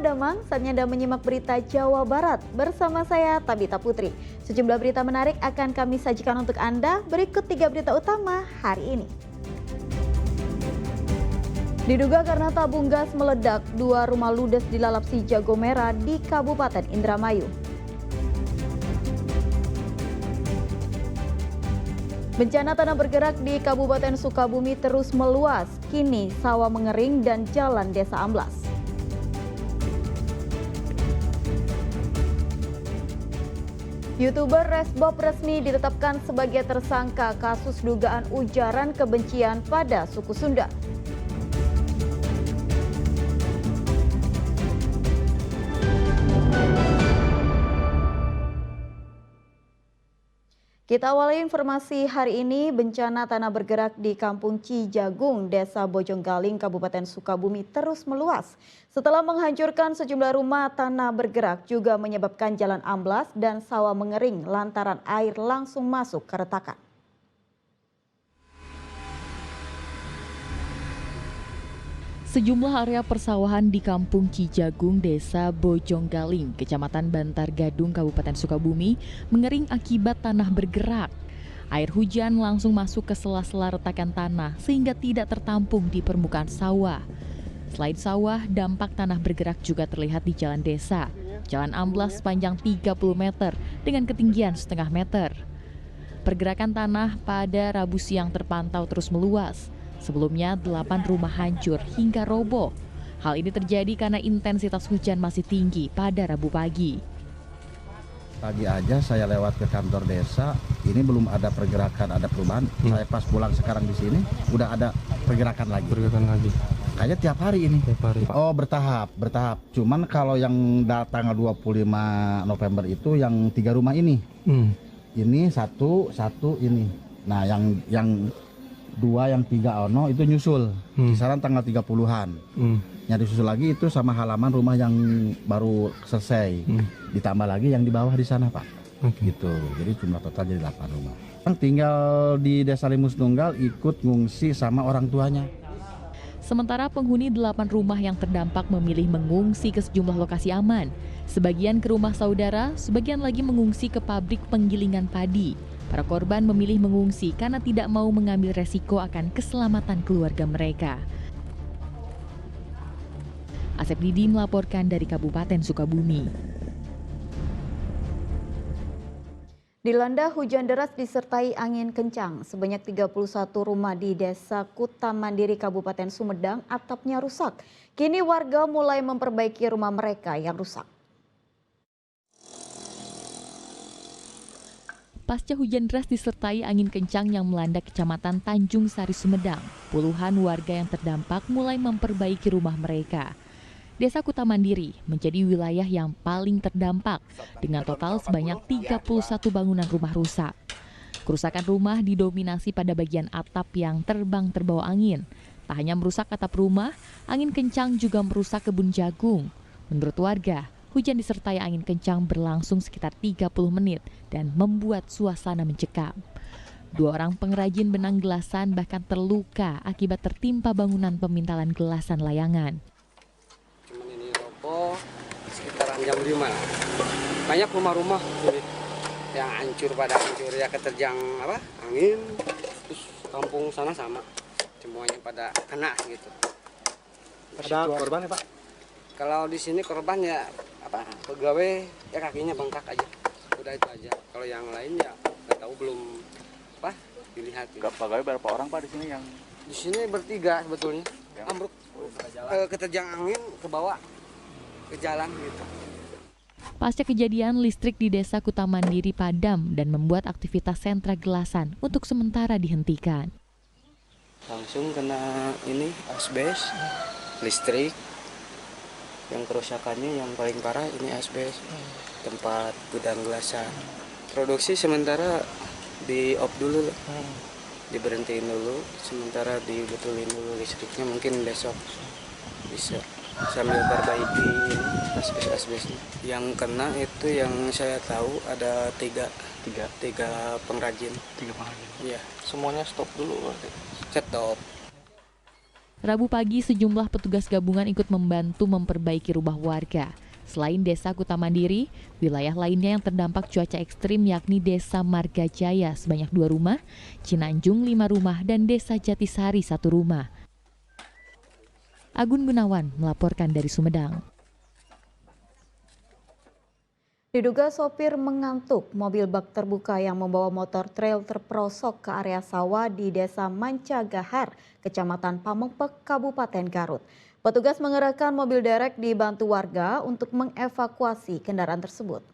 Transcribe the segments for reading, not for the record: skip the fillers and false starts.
Damang, saatnya Anda menyimak berita Jawa Barat bersama saya Tabita Putri. Sejumlah berita menarik akan kami sajikan untuk Anda. Berikut 3 berita utama hari ini. Diduga karena tabung gas meledak, 2 rumah ludes dilalap si jago merah di Kabupaten Indramayu. Bencana tanah bergerak di Kabupaten Sukabumi terus meluas. Kini sawah mengering dan jalan desa amblas. YouTuber Resbob resmi ditetapkan sebagai tersangka kasus dugaan ujaran kebencian pada suku Sunda. Kita awali informasi hari ini, bencana tanah bergerak di Kampung Cijagung, Desa Bojonggaling, Kabupaten Sukabumi terus meluas. Setelah menghancurkan sejumlah rumah, tanah bergerak juga menyebabkan jalan amblas dan sawah mengering lantaran air langsung masuk ke retakan. Sejumlah area persawahan di Kampung Cijagung, Desa Bojonggaling, Kecamatan Bantar Gadung, Kabupaten Sukabumi, mengering akibat tanah bergerak. Air hujan langsung masuk ke sela-sela retakan tanah sehingga tidak tertampung di permukaan sawah. Selain sawah, dampak tanah bergerak juga terlihat di jalan desa. Jalan amblas sepanjang 30 meter dengan ketinggian setengah meter. Pergerakan tanah pada Rabu siang terpantau terus meluas. Sebelumnya 8 rumah hancur hingga roboh. Hal ini terjadi karena intensitas hujan masih tinggi pada Rabu pagi. Pagi aja saya lewat ke kantor desa, ini belum ada pergerakan, ada perubahan. Saya pas pulang sekarang di sini, udah ada pergerakan lagi. Kayaknya tiap hari ini. Pak. Oh, bertahap. Cuman kalau yang tanggal 25 November itu yang 3 rumah ini. Ini satu ini. Nah, yang 2 yang 3 ono itu nyusul. Kisaran tanggal 30-an. Yang disusul lagi itu sama halaman rumah yang baru selesai. Ditambah lagi yang di bawah di sana, Pak. Gitu. Jadi jumlah total jadi 8 rumah. Yang tinggal di Desa Limus Nunggal ikut ngungsi sama orang tuanya. Sementara penghuni 8 rumah yang terdampak memilih mengungsi ke sejumlah lokasi aman. Sebagian ke rumah saudara, sebagian lagi mengungsi ke pabrik penggilingan padi. Para korban memilih mengungsi karena tidak mau mengambil resiko akan keselamatan keluarga mereka. Asep Didi melaporkan dari Kabupaten Sukabumi. Dilanda hujan deras disertai angin kencang, sebanyak 31 rumah di Desa Kutamandiri, Kabupaten Sumedang atapnya rusak. Kini warga mulai memperbaiki rumah mereka yang rusak. Pasca hujan deras disertai angin kencang yang melanda Kecamatan Tanjung Sari, Sumedang, puluhan warga yang terdampak mulai memperbaiki rumah mereka. Desa Kutamandiri menjadi wilayah yang paling terdampak dengan total sebanyak 31 bangunan rumah rusak. Kerusakan rumah didominasi pada bagian atap yang terbang terbawa angin. Tak hanya merusak atap rumah, angin kencang juga merusak kebun jagung. Menurut warga, hujan disertai angin kencang berlangsung sekitar 30 menit dan membuat suasana mencekam. 2 orang pengrajin benang gelasan bahkan terluka akibat tertimpa bangunan pemintalan gelasan layangan. Cuman ini roboh sekitaran jam 5. Banyak rumah-rumah yang hancur ya, keterjang angin. Terus kampung sana sama. Semuanya pada kena gitu. Ada korban ya, Pak? Kalau di sini korban ya pegawai ya kakinya bengkak aja, udah itu aja. Kalau yang lain ya nggak tahu, belum dilihat. Pegawai berapa orang, Pak, di sini yang? Di sini bertiga sebetulnya. Ambruk, keterjang angin ke bawah ke jalan gitu. Pasca kejadian, listrik di Desa Kutamandiri padam dan membuat aktivitas sentra gelasan untuk sementara dihentikan. Langsung kena ini asbes, listrik. Yang kerusakannya yang paling parah ini asbes, tempat gudang gelasan. Produksi sementara di off dulu, diberhentiin dulu, sementara dibetulin dulu listriknya, mungkin besok bisa sambil perbaiki asbesnya. Yang kena itu yang saya tahu ada tiga pengrajin. 3 pengrajin. Iya. Semuanya stop dulu berarti? Stop. Rabu pagi sejumlah petugas gabungan ikut membantu memperbaiki rumah warga. Selain Desa Kutamandiri, wilayah lainnya yang terdampak cuaca ekstrim yakni Desa Margajaya sebanyak 2 rumah, Cinanjung 5 rumah, dan Desa Jatisari 1 rumah. Agun Gunawan melaporkan dari Sumedang. Diduga sopir mengantuk, mobil bak terbuka yang membawa motor trail terperosok ke area sawah di Desa Mancagahar, Kecamatan Pamengpek, Kabupaten Garut. Petugas mengerahkan mobil derek dibantu warga untuk mengevakuasi kendaraan tersebut.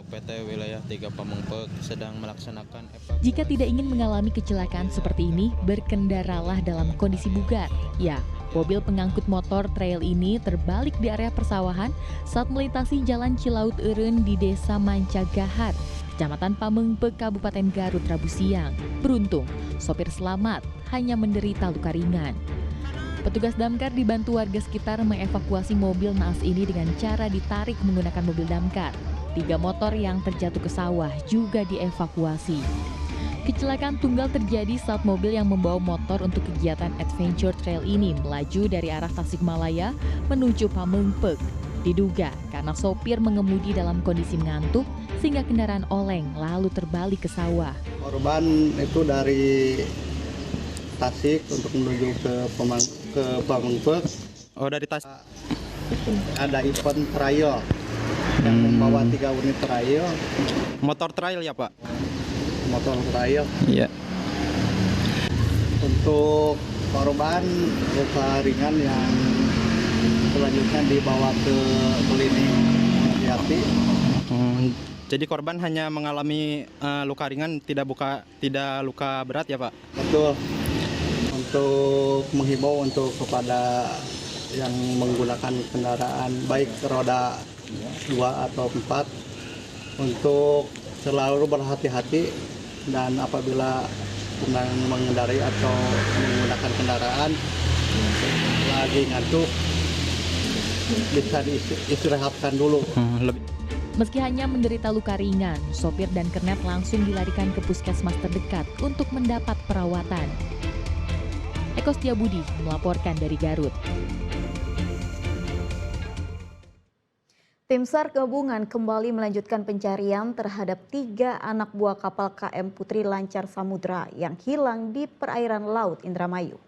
PT wilayah 3 Pamengpek sedang melaksanakan Jika tidak ingin mengalami kecelakaan seperti ini, berkendaralah dalam kondisi bugar. Ya, mobil pengangkut motor trail ini terbalik di area persawahan saat melintasi Jalan Cilaut Eureun di Desa Mancagahar, Kecamatan Pamengpek, Kabupaten Garut, Rabu siang. Beruntung, sopir selamat, hanya menderita luka ringan. Petugas damkar dibantu warga sekitar mengevakuasi mobil naas ini dengan cara ditarik menggunakan mobil damkar. 3 motor yang terjatuh ke sawah juga dievakuasi. Kecelakaan tunggal terjadi saat mobil yang membawa motor untuk kegiatan adventure trail ini melaju dari arah Tasikmalaya menuju Pamengpek. Diduga karena sopir mengemudi dalam kondisi mengantuk sehingga kendaraan oleng lalu terbalik ke sawah. Korban itu dari Tasik untuk menuju ke Pamengpek. Oh, dari Tasik. Ada event trial yang membawa 3 unit trial. Motor trail ya, Pak? Motor trial. Iya. Untuk korban luka ringan yang selanjutnya dibawa ke klinik Jati. Jadi korban hanya mengalami luka ringan, tidak luka berat ya, Pak? Betul. Untuk menghimbau untuk kepada yang menggunakan kendaraan baik roda 2 atau 4 untuk selalu berhati-hati, dan apabila sedang mengendarai atau menggunakan kendaraan lagi ngantuk bisa diistirahatkan dulu. Meski hanya menderita luka ringan, sopir dan kernet langsung dilarikan ke puskesmas terdekat untuk mendapat perawatan. Eko Setiabudi melaporkan dari Garut. Tim SAR gabungan kembali melanjutkan pencarian terhadap 3 anak buah kapal KM Putri Lancar Samudra yang hilang di perairan Laut Indramayu.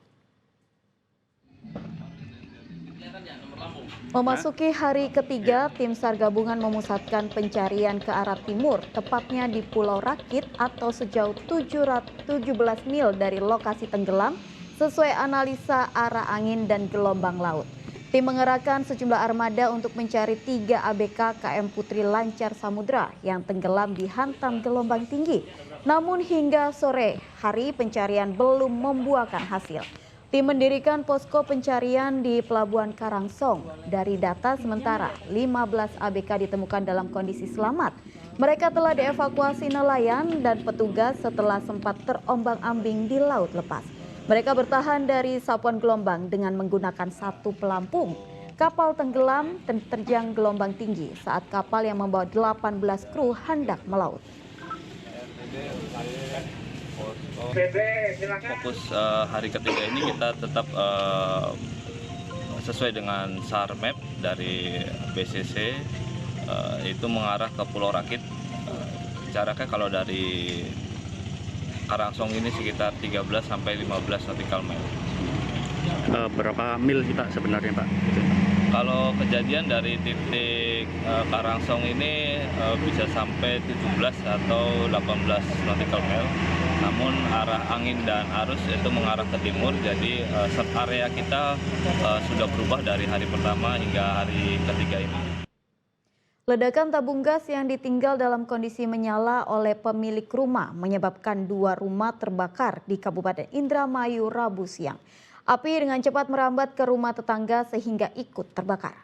Memasuki hari ketiga, tim SAR gabungan memusatkan pencarian ke arah timur, tepatnya di Pulau Rakit atau sejauh 17 mil dari lokasi tenggelam sesuai analisa arah angin dan gelombang laut. Tim mengerahkan sejumlah armada untuk mencari 3 ABK KM Putri Lancar Samudra yang tenggelam dihantam gelombang tinggi. Namun hingga sore hari pencarian belum membuahkan hasil. Tim mendirikan posko pencarian di Pelabuhan Karangsong. Dari data sementara, 15 ABK ditemukan dalam kondisi selamat. Mereka telah dievakuasi nelayan dan petugas setelah sempat terombang-ambing di laut lepas. Mereka bertahan dari sapuan gelombang dengan menggunakan 1 pelampung. Kapal tenggelam dan terjang gelombang tinggi saat kapal yang membawa 18 kru hendak melaut. Fokus hari ketiga ini kita tetap sesuai dengan SAR map dari BCC, itu mengarah ke Pulau Rakit. Jaraknya kalau dari Karangsong ini sekitar 13 sampai 15 nautical mile. Berapa mil kita sebenarnya, Pak? Kalau kejadian dari titik Karangsong ini bisa sampai 17 atau 18 nautical mile. Namun arah angin dan arus itu mengarah ke timur, jadi area kita sudah berubah dari hari pertama hingga hari ketiga ini. Ledakan tabung gas yang ditinggal dalam kondisi menyala oleh pemilik rumah menyebabkan 2 rumah terbakar di Kabupaten Indramayu Rabu siang. Api dengan cepat merambat ke rumah tetangga sehingga ikut terbakar.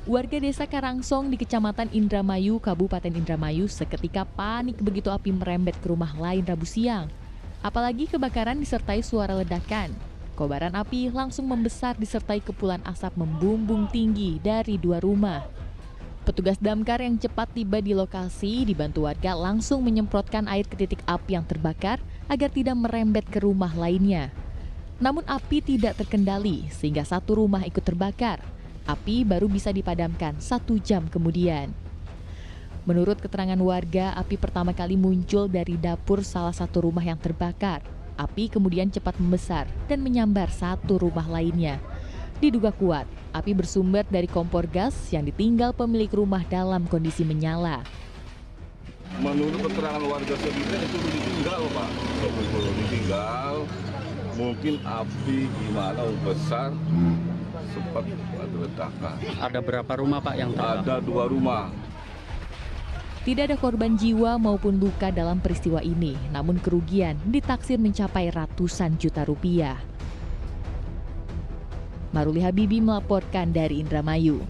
Warga desa Karangsong di Kecamatan Indramayu, Kabupaten Indramayu seketika panik begitu api merembet ke rumah lain Rabu siang. Apalagi kebakaran disertai suara ledakan. Kobaran api langsung membesar disertai kepulan asap membumbung tinggi dari 2 rumah. Petugas damkar yang cepat tiba di lokasi dibantu warga langsung menyemprotkan air ke titik api yang terbakar agar tidak merembet ke rumah lainnya. Namun api tidak terkendali sehingga satu rumah ikut terbakar. Api baru bisa dipadamkan 1 jam kemudian. Menurut keterangan warga, api pertama kali muncul dari dapur salah satu rumah yang terbakar. Api kemudian cepat membesar dan menyambar satu rumah lainnya. Diduga kuat, api bersumber dari kompor gas yang ditinggal pemilik rumah dalam kondisi menyala. Menurut keterangan warga sekitar itu ditinggal, Pak. Sebelum ditinggal, mungkin api gimana besar, sempat ada ledakan. Ada berapa rumah Pak yang terbakar? Ada 2 rumah. Tidak ada korban jiwa maupun luka dalam peristiwa ini, namun kerugian ditaksir mencapai ratusan juta rupiah. Maruli Habibi melaporkan dari Indramayu.